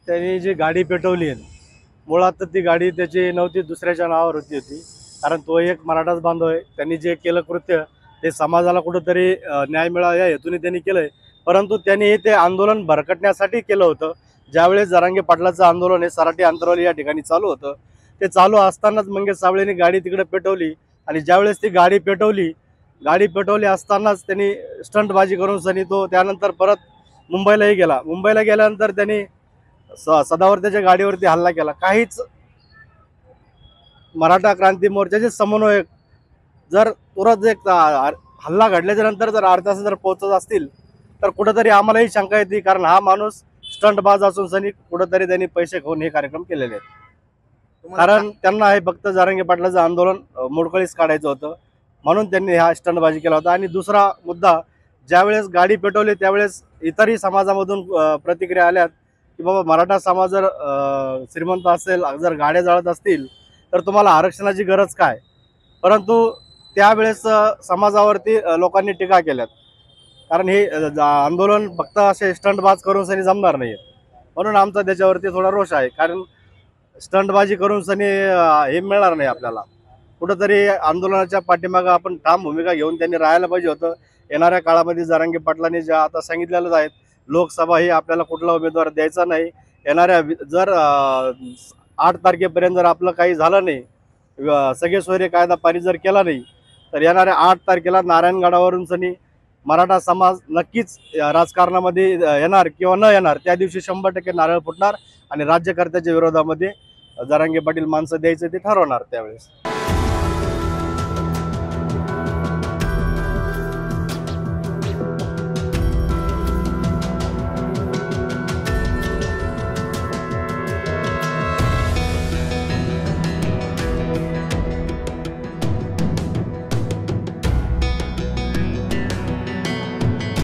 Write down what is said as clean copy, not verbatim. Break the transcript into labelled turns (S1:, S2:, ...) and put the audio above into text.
S1: त्यांनी जी गाडी पेटवली आहे, मुळात तर ती गाडी त्याची नव्हती, दुसऱ्याच्या नावावर होती. कारण तो एक मराठाच बांधव आहे. त्यांनी जे केलं कृत्य ते समाजाला कुठंतरी न्याय मिळावा या हेतूने त्यांनी केलंय. परंतु त्यांनी ते आंदोलन भरकटण्यासाठी केलं होतं. ज्यावेळेस जरांगे पाटलाचं आंदोलन हे सराटी अंतरवाली या ठिकाणी चालू होतं, ते चालू असतानाच मंगेश साबळेंनी गाडी तिकडे पेटवली. आणि ज्यावेळेस ती गाडी पेटवली असतानाच त्यांनी स्टंटबाजी करून सनी तो त्यानंतर परत मुंबईलाही गेला. मुंबईला गेल्यानंतर त्यांनी सदावर्तेच्या गाडीवरती हल्ला केला. काहीच मराठा क्रांती मोर्चाचे समन्वयक जर तुरंत एक हल्ला घडल्याच्या नंतर जर अर्ध्या तास जर पोहोचत असतील तर कुठंतरी आम्हालाही शंका येते, कारण हा माणूस स्टंटबाज असून सनी कुठंतरी त्यांनी पैसे खाऊन हे कार्यक्रम केलेले आहेत. कारण त्यांना हे फक्त जरांगे पाटलाचं आंदोलन मोडकळीस काढायचं होतं, म्हणून त्यांनी हा स्टंटबाजी केला होता. आणि दुसरा मुद्दा, ज्यावेळेस गाडी पेटवली त्यावेळेस इतरही समाजामधून प्रतिक्रिया आल्यात की बाबा मराठा समाज जर श्रीमंत असेल, जर गाड्या जळत असतील तर तुम्हाला आरक्षणाची गरज काय. परंतु त्यावेळेस समाजावरती लोकांनी टीका केल्यात, कारण हे आंदोलन फक्त असे स्टंटबाज करून सनी जमणार नाही. म्हणून आमचा त्याच्यावरती थोडा रोष आहे, कारण स्टंटबाजी करून सनी हे मिळणार नाही आपल्याला. कुठंतरी आंदोलनाच्या पाठीमागं आपण ठाम भूमिका घेऊन त्यांनी राहायला पाहिजे होतं. येणाऱ्या काळामध्ये जरांगे पाटलांनी ज्या आता सांगितलेलंच आहेत, लोकसभा ही आपल्याला कुठला उमेदवार द्यायचा नाही. येणाऱ्या जर 8 तारखेपर्यंत जर आपलं काही झालं नाही, सगळे सोयरे कायदा पारित जर केला नाही, तर येणाऱ्या 8 तारखेला नारायणगडावरून सनी मराठा समाज नक्कीच राजकारणामध्ये येणार किंवा न येणार, त्या दिवशी 100% नारळ फुटणार आणि राज्यकर्त्याच्या विरोधामध्ये जरांगे पाटील माणसं द्यायचं ते ठरवणार त्यावेळेस.